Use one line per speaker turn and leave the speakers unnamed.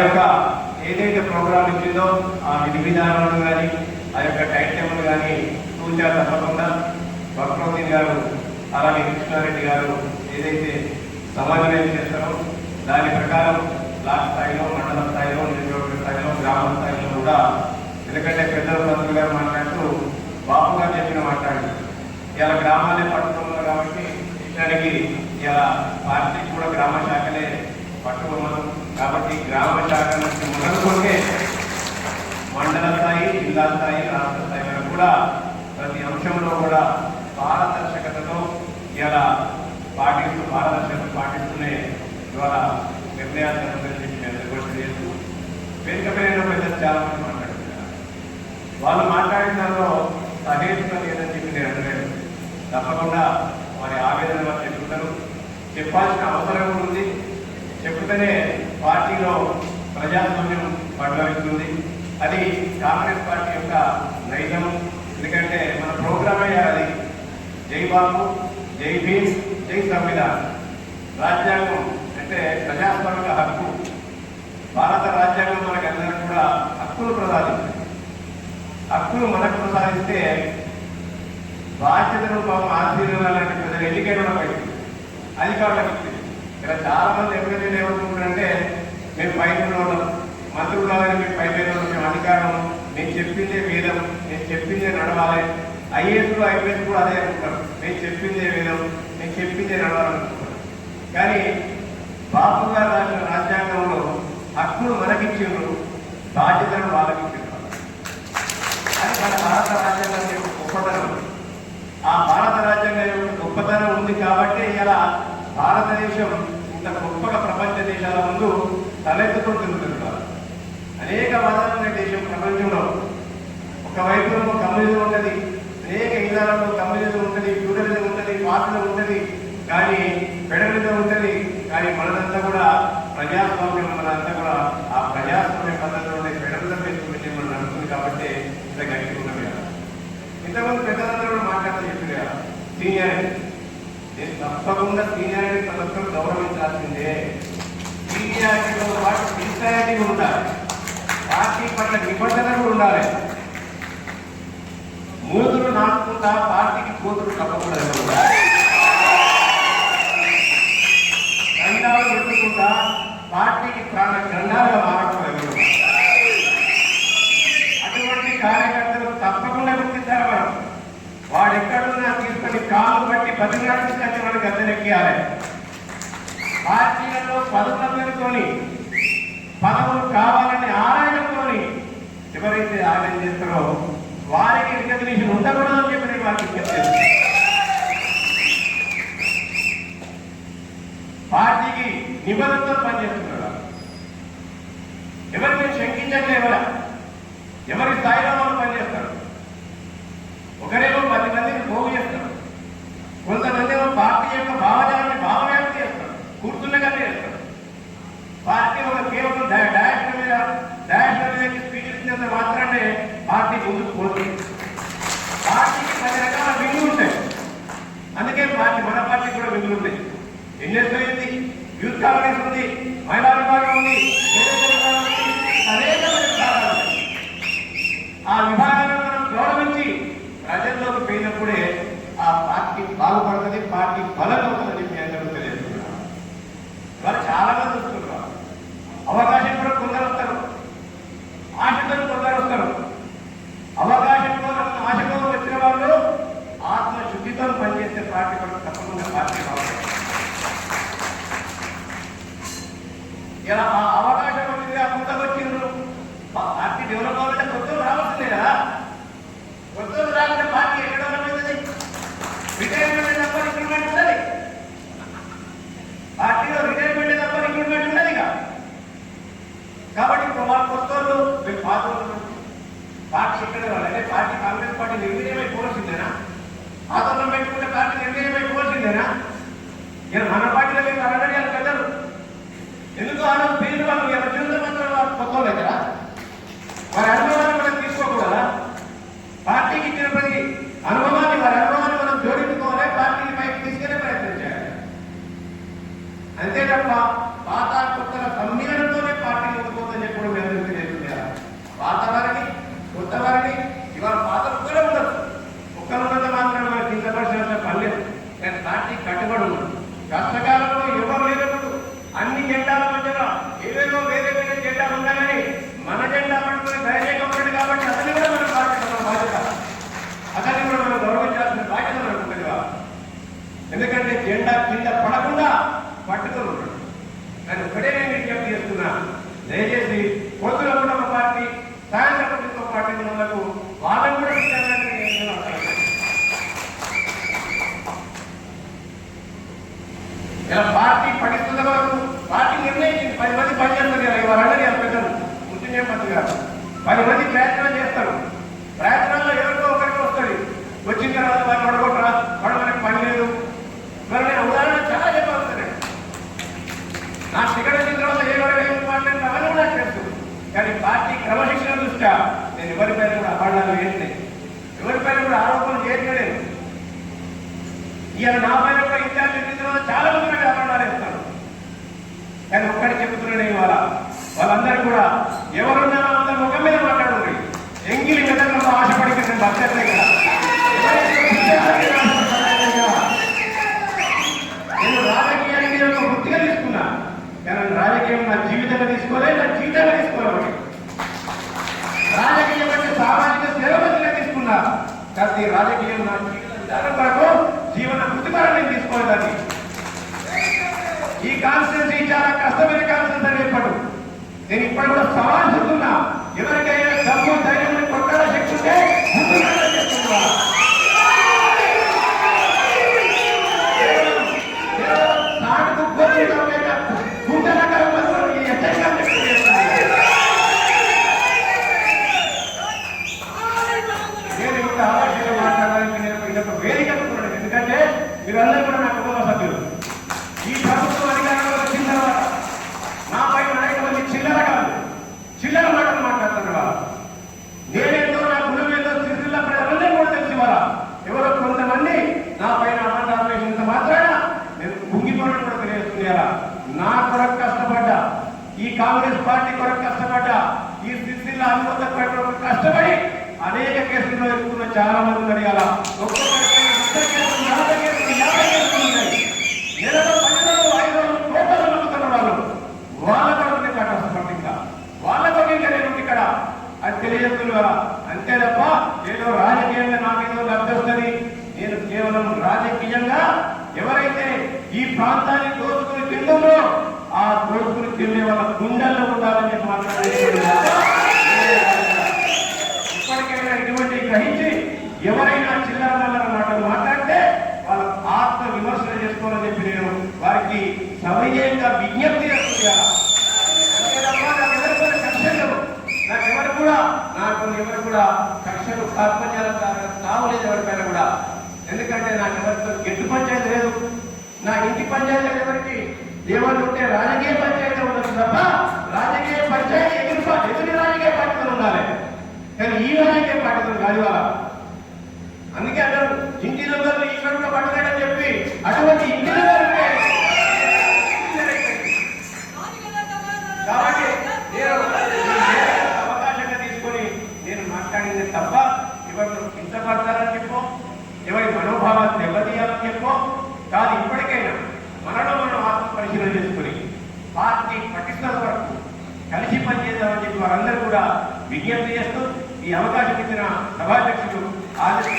యొక్క ఏదైతే ప్రోగ్రాం ఇచ్చిందో ఆ విధి విధానాలను కానీ ఆ యొక్క టైం టేబుల్ కానీ సూచన తప్పకుండా భక్రోదీన్ గారు అలాగే కృష్ణారెడ్డి గారు ఏదైతే సమన్వయం చేస్తారో దాని ప్రకారం బ్లాక్ స్థాయిలో, మండల స్థాయిలో, నియోజకవర్గ స్థాయిలో, గ్రామ స్థాయిలో కూడా, ఎందుకంటే పెద్దల మంత్రులు గారు మాట్లాడుతూ బాపు గారు చెప్పిన మాట్లాడారు. ఇలా గ్రామాలే పట్టుకున్నారు కాబట్టి ఇట్లానికి ఇలా పార్టీకి కూడా గ్రామ శాఖలే పట్టుకున్నాం కాబట్టి గ్రామ శాఖ నుంచి మొదలుకొంటే మండల స్థాయి, జిల్లా స్థాయి, రాష్ట్ర స్థాయి వరకు కూడా ప్రతి అంశంలో కూడా పారదర్శకతతో ఇలా పారదర్శకత పాటిస్తూనే ఇవాళ నిర్ణయాలు చేస్తూ వేదికపైన పెద్దలు చాలా మంది మాట్లాడుతున్నారు. వాళ్ళు మాట్లాడిన దానిలో సహేతుకం లేదని చెప్పి నేను అనలేదు. తప్పకుండా వారి ఆవేదన వారు చెప్తున్నారు, చెప్పాల్సిన అవసరం ఉంది. చెప్తేనే పార్టీలో ప్రజాస్వామ్యం పడగలుగుతుంది. అది కాంగ్రెస్ పార్టీ యొక్క నైజం. ఎందుకంటే మన ప్రోగ్రామే అది జై బాబు, జై భీమ్, జై సంవిధానం. రాజ్యాంగం అంటే ప్రజాస్వామిక హక్కు. భారత రాజ్యాంగం మనకు అందరికీ కూడా హక్కులు ప్రసాదించింది. హక్కులు మనకు ప్రసాదిస్తే బాధ్యతను ఆశీర్వాదాలు లాంటి ప్రజలు ఎన్నికైనా బయటికి అధికారులకు ఇచ్చింది. ఇక్కడ చాలా మంది ఎమ్మెల్యేలు ఏమనుకుంటారంటే మేము పైన మంత్రులు కాదని మేము పైన మేము అధికారం, నేను చెప్పిందే వేదం, నేను చెప్పిందే నడవాలి. ఐఏఎస్లు ఐపీఎస్ కూడా అదే అనుకుంటారు, నేను చెప్పిందే వేదం, నేను చెప్పిందే నడవాలనుకుంటారు. కానీ బాబు గారు రాసిన రాజ్యాంగంలో హక్కులు మనకిచ్చిండ్రు, బాధ్యతను వాళ్ళకి ఇచ్చిండ్రు. అది మన భారత రాజ్యాంగం యొక్క గొప్పతనం. ఆ భారత రాజ్యాంగం యొక్క గొప్పతనం ఉంది కాబట్టి ఇలా భారతదేశం ఇంత గొప్పగా ప్రపంచ దేశాల ముందు తలెత్తుతూ తిరుగుతున్నారు. అనేక మతాలు ఉన్న దేశం ప్రపంచంలో. ఒకవైపు కమ్యూనిజం ఉంటుంది, అనేక విధాలలో కమ్యూనిజం ఉంటుంది, ఫ్యూడలిజం ఉంటుంది, పార్టీలు ఉంటుంది, కానీ ఫెడరలిజం ఉంటుంది. కానీ మనదంతా కూడా ప్రజాస్వామ్యం, మనంతా కూడా ఆ ప్రజాస్వామ్య పద్ధతిలోనే ఫెడరలిజం వేసుకుని మనం నడుస్తుంది కాబట్టి ఇంత గట్టి ఉన్నది కదా. ఇంతమంది పెద్దలందరూ కూడా మాట్లాడుతూ చెప్పింది కదా సీనియారిటీ. నేను తప్పకుండా సీనియారిటీ ప్రభుత్వం గౌరవించాల్సిందే. సీనియారిటీతో పాటు సిన్సియారిటీ ఉండాలి, పార్టీ పట్ల నిబంధన కూడా ఉండాలి. మూతులు నాటుకుంటా పార్టీకి కూతురు తప్పకూడదు, గండాలు పెట్టుకుంటా పార్టీకి ప్రాణ గండాలుగా మారకూడదు. అటువంటి కార్యకర్తలు తప్పకుండా గుర్తించాలి. మనం వాడు ఎక్కడున్నా తీసుకొని కాలు బట్టి బతిలాడి తీసుకొచ్చి మనకి గద్దెనెక్కియాలి. పార్టీలలో పదవులతోని పదవులు కావాలని ఆరాయడంతోని ఎవరైతే ఆలయం చేస్తారో వారికి రికగ్నిషన్ ఉండకూడదని చెప్పి నేను వారికి చెప్తాను. పార్టీకి నిబంధనతో పనిచేస్తున్నారు. ఎవరిని శంకించట్లే, ఎవరి స్థాయిలో వాళ్ళు పనిచేస్తారు. ఒకరేమో 10 మందిని పోగు చేస్తారు, కొంతమంది ఏమో పార్టీ యొక్క భావజాలాన్ని భావవ్యాప్తి చేస్తారు, కూర్చున్నగానే చేస్తారు. పార్టీ ఒక కేవలం డాష్ మీద స్పీచ్ ఇచ్చినంత మాత్రాన్ని పార్టీ ముందుకు పోతుంది. పార్టీకి 10 రకాల విధులు ఉంటాయి. అందుకే మన పార్టీ కూడా విధులు ఉంటాయి. ఎన్ఎస్ఐ ఉంది, యూత్ కాంగ్రెస్ ఉంది, మహిళా విభాగం ఉంది, అనేక విభాగాలు ఉన్నాయి. ఆ విభాగాలను మనం గౌరవించి ప్రజల్లోకి పోయినప్పుడే ఆ పార్టీ బాగుపడుతుంది, పార్టీ బలం అవుతుందని మీ అందరూ తెలియజేస్తున్నారు. వాళ్ళు చాలా మంది వస్తున్నారు. అవకాశం కూడా కొందరు వస్తారు, ఆశతో కొందరు వస్తారు. అవకాశంతో ఆశతో వచ్చిన వాళ్ళు ఆత్మశుద్ధితో పనిచేసే పార్టీ కూడా తప్పకుండా పార్టీ బాగుంటుంది. ఇలా ఆ అవకాశం వచ్చిందిగా కొత్తగా వచ్చిండ్రు. పార్టీ డెవలప్ అవ్వాలంటే కొత్తలు రావాల్సిందే కదా. కొత్తలు రాకుండా పార్టీ ఎక్కడ అవుతుంది? రిటైర్మెంట్ తప్ప రిక్రూట్మెంట్ ఉండదు. పార్టీలో రిటైర్మెంట్ తప్ప రిక్రూట్మెంట్ ఉండదు ఇక. కాబట్టి వాళ్ళు కొత్తలు పాత పార్టీ ఎక్కడ వాళ్ళంటే పార్టీ కాంగ్రెస్ పార్టీ నిర్వీర్యమైపోవాల్సిందేనా? ఆతోళం పెట్టుకుంటే పార్టీ నిర్వీర్యమైపోవాల్సిందేనా? ఇలా మన పార్టీలో మీకు ఆల్రెడీ వాళ్ళు పెద్దలు ఎందుకు ఆ రోజు పేరు వాళ్ళు ఎవరి జీవితం మాత్రం కొత్త దగ్గర వారి అనుభవాన్ని మనం తీసుకోకూడదా? పార్టీకి ఇచ్చిన ప్రతి అనుభవాన్ని వారి అనుభవాన్ని మనం జోడించుకోవాలి, పార్టీని పైకి తీసుకెళ్లే ప్రయత్నం చేయాలి. అంతే తప్ప పాత కొత్తల సమ్మేళనంతోనే పార్టీ ముందుకోవద్దని కష్టపడి ఉన్నాడు. కష్టకాలంలో ఎవరు లేనప్పుడు అన్ని జెండాల మధ్యన ఏవేవో వేరే వేరే జెండాలు ఉన్నాయని మన జెండా పట్టుకుని ధైర్యంగా ఉన్నాడు కాబట్టి అతన్ని కూడా మనం పాటించాల్సిన బాధ్యత, అతన్ని కూడా మనం గౌరవించాల్సిన బాధ్యత మనకు ఉంటుంది. ఎందుకంటే జెండా కింద పడకుండా పట్టుకొని ఉంటాడు. నేను ఒకటే నేను విజ్ఞప్తి చేస్తున్నా, దయచేసి పొద్దున కూడా ఒక పార్టీ, సాయంత్రం ఇంకో పార్టీ వాళ్ళకు వాళ్ళని కూడా ఇలా పార్టీ పటిస్తున్న వరకు పార్టీ నిర్ణయించింది 10 మంది పనిచేస్తారు కదా, ఇవాళ పెద్దలు ముఖ్యంగా మంత్రి గారు 10 మంది ప్రయత్నం చేస్తారు. ప్రయత్నాల్లో ఎవరికో ఒకరికి వస్తుంది, వచ్చిన తర్వాత వాళ్ళు పడగొట్టరా, పడవనికి పని లేదు. మరి నేను ఉదాహరణ చాలా చెప్పాల్సిందే. నా టికెట్ వచ్చిన తర్వాత ఏం మాట్లాడిన అవన్నీ కూడా తెలుసు. కానీ పార్టీ క్రమశిక్షణ దృష్ట్యా నేను ఎవరిపైన కూడా అపార్థాలు వేయట్లేదు, ఎవరిపైన కూడా ఆరోపణలు చేయట్లేదు. ఇవాళ నా పైన కూడా ఇన్ఛార్జ్ వచ్చిన తర్వాత చాలా మంది నాకు అపార్థాలు వేస్తారు. కానీ ఒక్కటి చెప్తున్నాను, ఇవాళ వాళ్ళందరూ కూడా ఎవరున్నా అందరూ ముఖం మీద మాట్లాడుతుంది. ఎంగిలి మెదడులో ఆశపడి నేను బతకట్లే కదా, నేను రాజకీయాన్ని ఒక వృత్తిగా తీసుకున్నా. కానీ రాజకీయం నా జీవితంగా తీసుకోలేదు, నా జీవితంగా తీసుకోవాలి. రాజకీయం అంటే సామాజిక సేవగా తీసుకున్నా. కానీ రాజకీయం నా జీవిత విధానం వరకు జీవన వృత్తిపరంగా నేను తీసుకోలేదని. ఈ కాన్స్టిట్యూన్సీ చాలా కష్టమైన కాన్స్టిట్యూన్సీ అని చెప్పాడు. నేను ఇప్పుడు కూడా సవాల్ చెప్తున్నా, ఎవరికైనా డబ్బు ధైర్యం కొట్టాల శక్తి ఉంటే చెప్తున్నా. ఎందుకంటే మీరందరూ కూడా నా కుటుంబ సభ్యులు. ఈ ప్రభుత్వం అధికారంలో వచ్చిన తర్వాత నా పైన అనేక మంది చిల్లర కాదు, చిల్లర మాటలు మాట్లాడుతున్నారు. వాళ్ళు నేనేందో నా గుణం ఏదో సిరిసిల్ల ప్రజలందరూ కూడా తెలిసి వాళ్ళ ఎవరో కొంతమంది నా పైన అబద్ధాలు వేసినంత మాత్రాన నేను కుంగిపోవడం కూడా తెలియజేస్తున్నారా. నా కొరకు కష్టపడ్డా, ఈ కాంగ్రెస్ పార్టీ కొరకు కష్టపడ్డా, ఈ సిరిసిల్ల అనుమతి కొరకు కష్టపడి అనేక కేసుల్లో ఎక్కువ చాలా మంది అడిగాల. ఒక్కొక్కరి నెలలో 10 రోజులు 5 రోజులు కోట్ల నమ్ముతున్న వాళ్ళు వాళ్ళ కొరకు ఇంకా కష్టపడి ఇంకా వాళ్ళ కొరకు ఇంకా నేను ఇక్కడ అది తెలియజేస్తున్నా. అంతే తప్ప ఏదో రాజకీయంగా నాకేదో లబ్ధి వస్తుంది. నేను కేవలం రాజకీయంగా ఎవరైతే ఈ ప్రాంతాన్ని దోచుకుని తింటుందో ఆ దోచుకుని తిండే వాళ్ళ గుండెల్లో ఉండాలని చెప్పి మాట్లాడుతున్నారు. ఇప్పటికైనా ఇటువంటి గ్రహించి ఎవరైనా చిల్లర మల్లర మాటలు మాట్లాడితే వాళ్ళ ఆత్మ విమర్శన చేసుకోవాలని చెప్పి నేను వారికి సమయంగా విజ్ఞప్తి చేస్తున్నాను. అంతే తప్ప నాకు ఎవరు కక్షలు, నాకెవరు కూడా కక్షలు కార్పణ్యాలు కావలేదు ఎవరిపైన కూడా. ఎందుకంటే నాకు ఎవరితో గెట్టు పంచాయతీ లేదు. నా ఇంటి పంచాయతీ ఎవరికి ఏమని ఉంటే రాజకీయ పంచాయతీ ఉండదు తప్ప రాజకీయ పంచాయతీ ఎదురు రాజకీయ పార్టీలు ఉండాలి. కానీ ఈ రాజకీయ పార్టీలు కాదు వాళ్ళ. అందుకే అన్నారు ఇంటి నెంబర్లు ఇక్కడ కూడా పడతాడని చెప్పి అటువంటి ఇంటి నెంబర్ కాబట్టి నేను అవకాశంగా తీసుకొని నేను మాట్లాడింది తప్ప ఎవరు కించపడతారని చెప్పో, ఎవరి మనోభావాలు దెబ్బతీయాలని చెప్పో కాదు. ఇప్పటికైనా మనలో మనం ఆత్మ పరిశీలన చేసుకుని పార్టీ పటిష్టత వరకు కలిసి పనిచేద్దామని చెప్పి వారందరూ కూడా విజ్ఞప్తి చేస్తూ ఈ అవకాశం ఇచ్చిన సభాధ్యక్షుడు ఆదిత్య